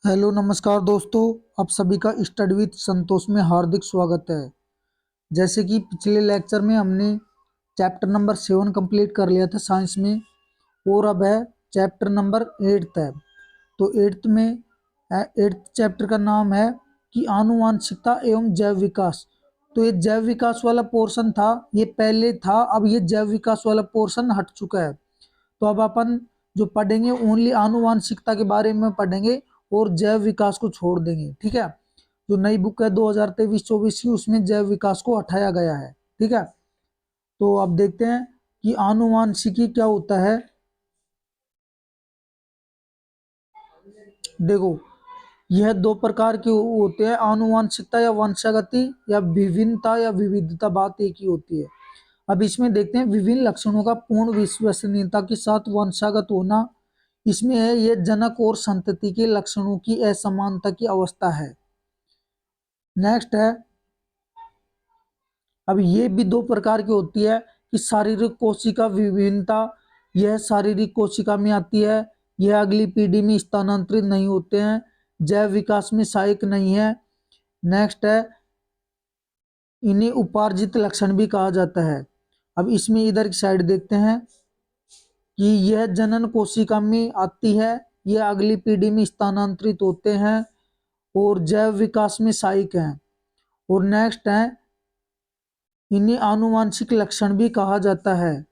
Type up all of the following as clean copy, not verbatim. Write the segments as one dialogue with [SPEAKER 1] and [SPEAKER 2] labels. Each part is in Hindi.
[SPEAKER 1] हेलो नमस्कार दोस्तों। आप सभी का स्टडी विद संतोष में हार्दिक स्वागत है। जैसे कि पिछले लेक्चर में हमने चैप्टर नंबर 7 कंप्लीट कर लिया था साइंस में, और अब है चैप्टर नंबर 8 है। तो एट्थ चैप्टर का नाम है कि आनुवांशिकता एवं जैव विकास। तो ये जैव विकास वाला पोर्शन था, ये पहले था, अब ये जैव विकास वाला पोर्शन हट चुका है। तो अब अपन जो पढ़ेंगे ओनली आनुवांशिकता के बारे में पढ़ेंगे और जैव विकास को छोड़ देंगे। ठीक है। जो नई बुक है 2023-24 की, उसमें जैव विकास को हटाया गया है। ठीक है। तो अब देखते हैं कि आनुवांशिकी क्या होता है। देखो, यह दो प्रकार के होते हैं, आनुवांशिकता या वंशागति, या विभिन्नता या विविधता, बात एक ही होती है। अब इसमें देखते हैं विभिन्न लक्षणों का पूर्ण विश्वसनीयता के साथ वंशागत होना। इसमें है ये जनक और संतति के लक्षणों की असमानता की अवस्था है। नेक्स्ट है, अब ये भी दो प्रकार की होती है कि शारीरिक कोशिका विभिन्नता, यह शारीरिक कोशिका में आती है, यह अगली पीढ़ी में स्थानांतरित नहीं होते हैं, जैव विकास में सहायक नहीं है। नेक्स्ट है, इन्हें उपार्जित लक्षण भी कहा जाता है। अब इसमें इधर की साइड देखते हैं कि यह जनन कोशिका में आती है, यह अगली पीढ़ी में स्थानांतरित होते हैं और जैव विकास में सहायक हैं। और नेक्स्ट है, इन्हें आनुवांशिक लक्षण भी कहा जाता है।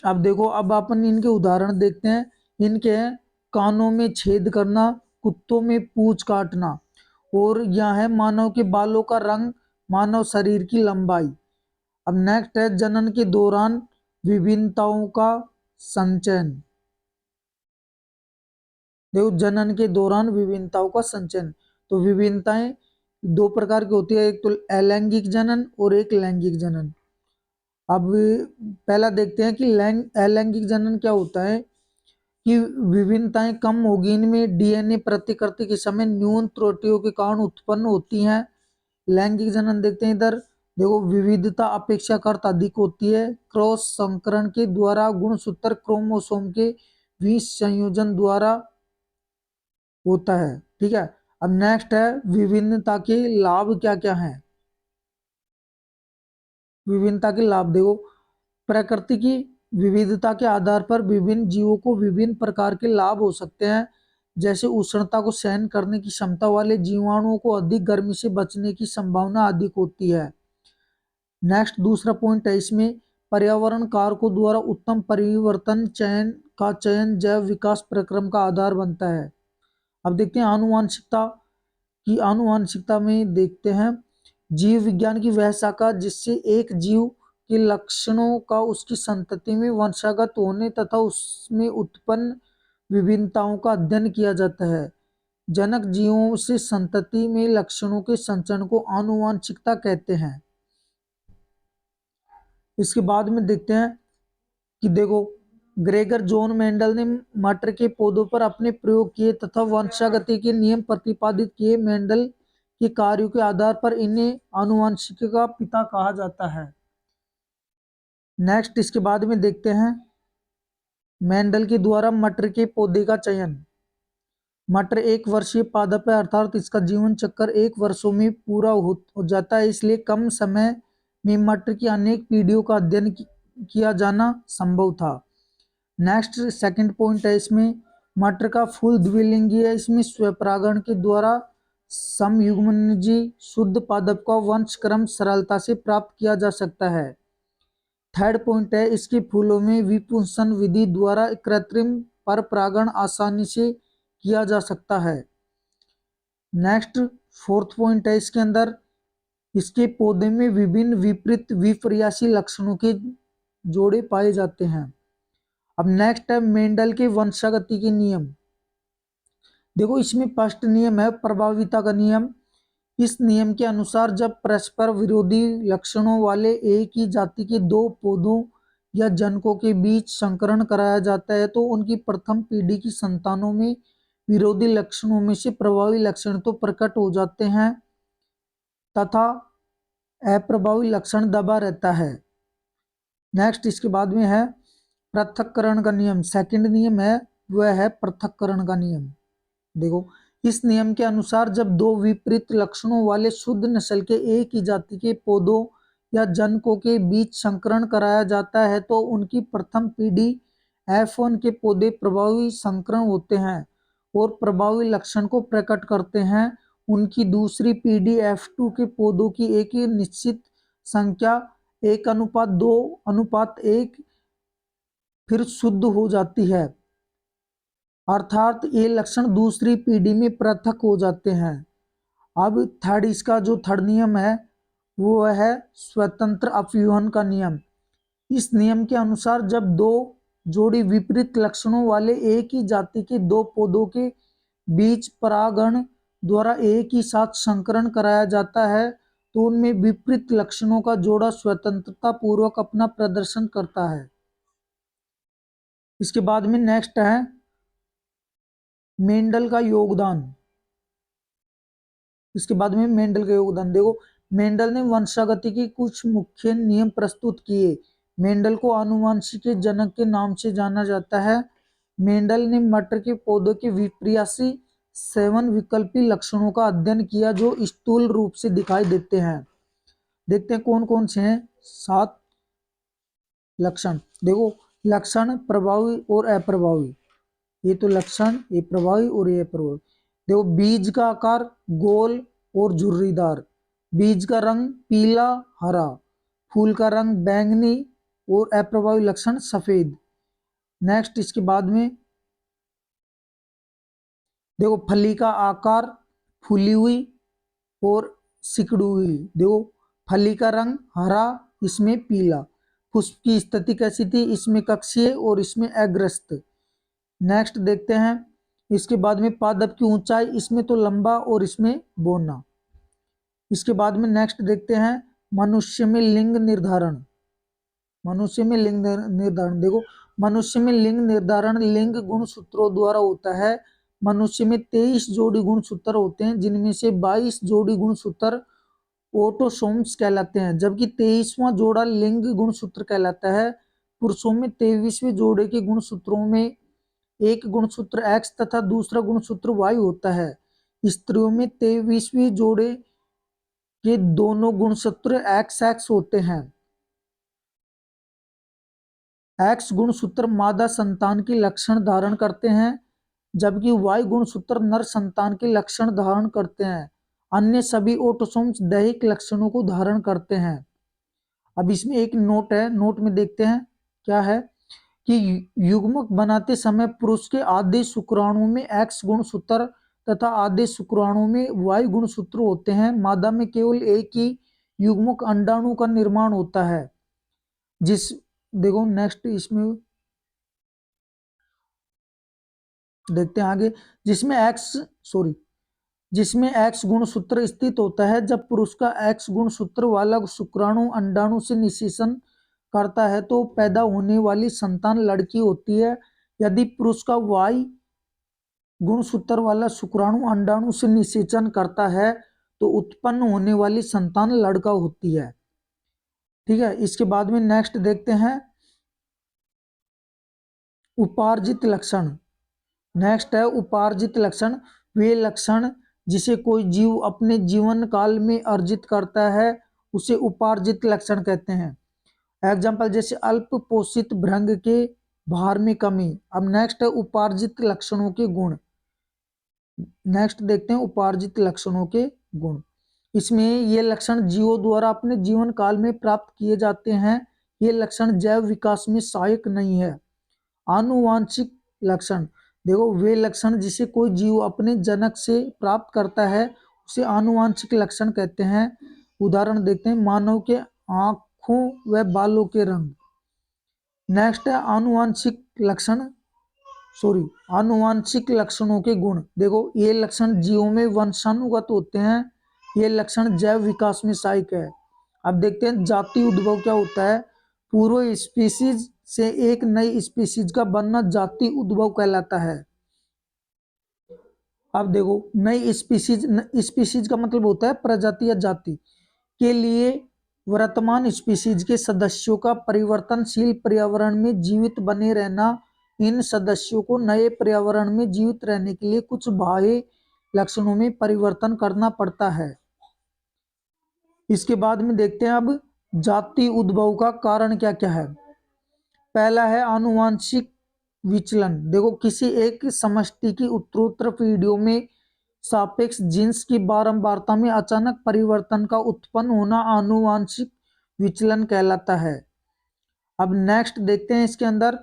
[SPEAKER 1] अब देखो, अब अपन इनके उदाहरण देखते हैं। इनके हैं कानों में छेद करना, कुत्तों में पूंछ काटना, और यह है मानव के बालों का रंग, मानव शरीर की लंबाई। अब नेक्स्ट है जनन के दौरान विभिन्नताओं का संचयन। देखो, जनन के दौरान विभिन्नताओं का संचयन। तो विभिन्नताएं दो प्रकार की होती है, एक तो अलैंगिक जनन और एक लैंगिक जनन। अब पहला देखते हैं कि अलैंगिक जनन क्या होता है, कि विभिन्नताएं कम होगी, इनमें डीएनए प्रतिकृति के समय न्यून त्रुटियों के कारण उत्पन्न होती हैं। लैंगिक जनन देखते हैं इधर। देखो, विविधता अपेक्षाकृत अधिक होती है, क्रॉस संकरण के द्वारा गुणसूत्र क्रोमोसोम के विसंयोजन द्वारा होता है। ठीक है। अब नेक्स्ट है, विभिन्नता के लाभ क्या क्या हैं। विभिन्नता के लाभ देखो, प्रकृति की विविधता के आधार पर विभिन्न जीवों को विभिन्न प्रकार के लाभ हो सकते हैं। जैसे उष्णता को सहन करने की क्षमता वाले जीवाणुओं को अधिक गर्मी से बचने की संभावना अधिक होती है। नेक्स्ट दूसरा पॉइंट है इसमें, पर्यावरण कारकों द्वारा उत्तम परिवर्तन चयन जैव विकास प्रक्रम का आधार बनता है। अब देखते हैं आनुवांशिकता की। आनुवांशिकता में देखते हैं जीव विज्ञान की वह शाखा जिससे एक जीव के लक्षणों का उसकी संतति में वंशागत होने तथा उसमें उत्पन्न विभिन्नताओं का अध्ययन किया जाता है। जनक जीवों से संतति में लक्षणों के संचरण को आनुवांशिकता कहते हैं। इसके बाद में देखते हैं कि देखो, ग्रेगर जॉन मेंडल ने मटर के पौधों पर अपने प्रयोग किए तथा वंशागति के नियम प्रतिपादित किए। मेंडल के कार्यों के आधार पर इन्हें आनुवंशिकी का पिता कहा जाता है। नेक्स्ट इसके बाद में देखते हैं मेंडल के द्वारा मटर के पौधे का चयन। मटर एक वर्षीय पादप है, अर्थात इसका जीवन चक्र 1 वर्षों में पूरा हो जाता है, इसलिए कम समय में मटर की अनेक पीढ़ियों का अध्ययन किया जाना संभव था। नेक्स्ट सेकंड पॉइंट है इसमें, मटर का फूल द्विलिंगी है, इसमें स्वपरागण के द्वारा समयुग्मनजी शुद्ध पादप का वंश क्रम सरलता से प्राप्त किया जा सकता है। थर्ड पॉइंट है, इसके फूलों में विपुंसन विधि द्वारा कृत्रिम पर परागण आसानी से किया जा सकता है। नेक्स्ट फोर्थ पॉइंट है इसके अंदर, इसके पौधे में विभिन्न विपरीत विपर्यासी लक्षणों के जोड़े पाए जाते हैं। अब नेक्स्ट है मेंडल के वंशागति के नियम। देखो, इसमें फर्स्ट नियम है प्रभाविता का नियम। इस नियम के अनुसार जब परस्पर विरोधी लक्षणों वाले एक ही जाति के दो पौधों या जनकों के बीच संकरण कराया जाता है तो उनकी प्रथम पीढ़ी की संतानों में विरोधी लक्षणों में से प्रभावी लक्षण तो प्रकट हो जाते हैं तथा अप्रभावी लक्षण दबा रहता है। नेक्स्ट इसके बाद में है पृथक्करण का नियम। सेकंड नियम है वह है पृथक्करण का नियम। देखो, इस नियम के अनुसार जब दो विपरीत लक्षणों वाले शुद्ध नस्ल के एक ही जाति के पौधों या जनकों के बीच संकरण कराया जाता है तो उनकी प्रथम पीढ़ी F1 के पौधे प्रभावी संकरण होते हैं और प्रभावी लक्षण को प्रकट करते हैं। उनकी दूसरी पीढ़ी F2 के पौधों की एक निश्चित संख्या 1:2:1 फिर शुद्ध हो जाती है, अर्थात ये लक्षण दूसरी पीढ़ी में पृथक हो जाते हैं। अब इसका जो थर्ड नियम है वो है स्वतंत्र अपव्यूहन का नियम। इस नियम के अनुसार जब दो जोड़ी विपरीत लक्षणों वाले एक ही जाति के दो पौधों के बीच परागण द्वारा एक ही साथ संकरण कराया जाता है तो उनमें विपरीत लक्षणों का जोड़ा स्वतंत्रता पूर्वक अपना प्रदर्शन करता है। इसके बाद में नेक्स्ट है मेंडल का योगदान। इसके बाद में मेंडल का योगदान देखो, मेंडल ने वंशागति के कुछ मुख्य नियम प्रस्तुत किए। मेंडल को आनुवंशिक के जनक के नाम से जाना जाता है। मेंडल ने मटर के पौधों के विपर्यासी 7 विकल्पी लक्षणों का अध्ययन किया जो स्थूल रूप से दिखाई देते हैं। देखते हैं कौन कौन से हैं 7 लक्षण। देखो, लक्षण प्रभावी और अप्रभावी, ये तो लक्षण, ये प्रभावी और ये अप्रभावी। देखो, बीज का आकार गोल और झुर्रीदार, बीज का रंग पीला हरा, फूल का रंग बैंगनी और अप्रभावी लक्षण सफेद। नेक्स्ट इसके बाद में देखो, फली का आकार फूली हुई और सिकुड़ी हुई। देखो, फली का रंग हरा, इसमें पीला। पुष्प की स्थिति कैसी थी, इसमें कक्षीय और इसमें अग्रस्त। नेक्स्ट देखते हैं इसके बाद में पादप की ऊंचाई, इसमें तो लंबा और इसमें बौना। इसके बाद में नेक्स्ट देखते हैं मनुष्य में लिंग निर्धारण। मनुष्य में लिंग निर्धारण देखो, मनुष्य में लिंग निर्धारण लिंग गुणसूत्रों द्वारा होता है। मनुष्य में 23 जोड़ी गुणसूत्र होते हैं जिनमें से 22 जोड़ी गुणसूत्र ऑटोसोम्स कहलाते हैं जबकि 23वां जोड़ा लिंग गुणसूत्र कहलाता है। पुरुषों में 23वें जोड़े के गुणसूत्रों में एक गुणसूत्र X तथा दूसरा गुणसूत्र Y होता है। स्त्रियों में 23वें जोड़े के दोनों गुणसूत्र XX होते हैं। X गुणसूत्र मादा संतान के लक्षण धारण करते हैं जबकि Y गुणसूत्र नर संतान के लक्षण धारण करते हैं। अन्य सभी ऑटोसोम्स दैहिक लक्षणों को धारण करते हैं। अब इसमें एक नोट है, नोट में देखते हैं क्या है कि युग्मक बनाते समय पुरुष के आधे शुक्राणु में X गुणसूत्र तथा आधे शुक्राणु में Y गुणसूत्र होते हैं। मादा में केवल एक ही युग्मक अंडाणु का निर्माण होता है। जिस देखो नेक्स्ट इसमें देखते हैं आगे, जिसमें X गुणसूत्र स्थित होता है। जब पुरुष का X गुणसूत्र वाला शुक्राणु अंडाणु से निषेचन करता है तो पैदा होने वाली संतान लड़की होती है। यदि पुरुष का Y गुणसूत्र वाला शुक्राणु अंडाणु से निषेचन करता है तो उत्पन्न होने वाली संतान लड़का होती है। ठीक है, इसके बाद में नेक्स्ट देखते हैं उपार्जित लक्षण। नेक्स्ट है उपार्जित लक्षण, वे लक्षण जिसे कोई जीव अपने जीवन काल में अर्जित करता है उसे उपार्जित लक्षण कहते हैं। एग्जाम्पल जैसे अल्प पोषित भ्रंग के भार में कमी। अब नेक्स्ट है उपार्जित लक्षणों के गुण। नेक्स्ट देखते हैं उपार्जित लक्षणों के गुण। इसमें ये लक्षण जीवों द्वारा अपने जीवन काल में प्राप्त किए जाते हैं। ये लक्षण जैव विकास में सहायक नहीं है। आनुवांशिक लक्षण देखो, वे लक्षण जिसे कोई जीव अपने जनक से प्राप्त करता है उसे आनुवांशिक लक्षण कहते हैं। उदाहरण देखते हैं मानव के आंखों व बालों के रंग। नेक्स्ट है आनुवांशिक लक्षणों के गुण। देखो, ये लक्षण जीवों में वंशानुगत होते हैं। ये लक्षण जैव विकास में सहायक है। अब देखते हैं जाति उद्भव क्या होता है। पूर्व स्पीशीज से एक नई स्पीशीज का बनना जाति उद्भव कहलाता है। अब देखो, नई स्पीशीज का मतलब होता है प्रजाति या जाति के लिए वर्तमान स्पीशीज के सदस्यों का परिवर्तनशील पर्यावरण में जीवित बने रहना इन सदस्यों को नए पर्यावरण में जीवित रहने के लिए कुछ बाह्य लक्षणों में परिवर्तन करना पड़ता है। इसके बाद में देखते हैं अब जाति उद्भव का कारण क्या क्या है। पहला है आनुवांशिक विचलन। देखो, किसी एक समष्टि की उत्तरोत्तर पीढ़ियों में सापेक्ष जीन्स की बारंबारता में अचानक परिवर्तन का उत्पन्न होना आनुवांशिक विचलन कहलाता है। अब नेक्स्ट देखते हैं इसके अंदर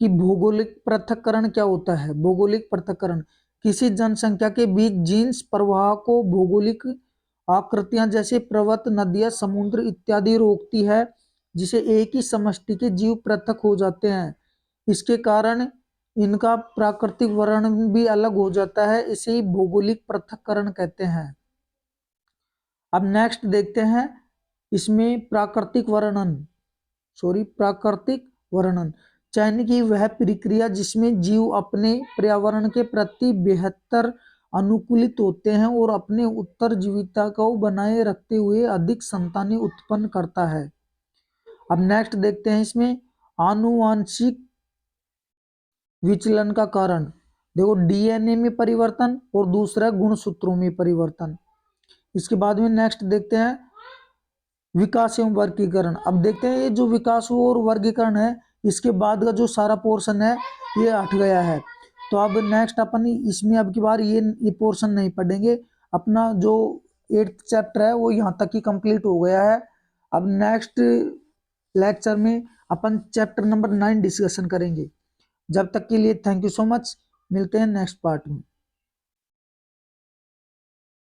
[SPEAKER 1] कि भौगोलिक पृथक्करण क्या होता है। भौगोलिक पृथक्करण किसी जनसंख्या के बीच जीन्स प्रवाह को भौगोलिक आकृतियां जैसे पर्वत, नदियां, समुद्र इत्यादि रोकती है, जिसे एक ही समष्टि के जीव पृथक हो जाते हैं। इसके कारण इनका प्राकृतिक वर्णन भी अलग हो जाता है, इसे ही भौगोलिक पृथक्करण कहते हैं। अब नेक्स्ट देखते हैं इसमें प्राकृतिक वर्णन चयन की वह प्रक्रिया जिसमें जीव अपने पर्यावरण के प्रति बेहतर अनुकूलित होते हैं और अपने उत्तरजीविता को बनाए रखते हुए अधिक संतानें उत्पन्न करता है। अब नेक्स्ट देखते हैं इसमें आनुवांशिक विचलन का कारण। देखो, डीएनए में परिवर्तन और दूसरा गुणसूत्रों में परिवर्तन। इसके बाद में नेक्स्ट देखते हैं विकास एवं वर्गीकरण। अब देखते हैं ये जो विकास और वर्गीकरण है, इसके बाद का जो सारा पोर्शन है ये हट गया है। तो अब नेक्स्ट अपन इसमें अब की बार ये पोर्शन नहीं पढ़ेंगे। अपना जो 8th चैप्टर है वो यहाँ तक ही कंप्लीट हो गया है। अब नेक्स्ट लेक्चर में अपन चैप्टर नंबर 9 डिस्कशन करेंगे। जब तक के लिए थैंक यू सो मच। मिलते हैं नेक्स्ट पार्ट में।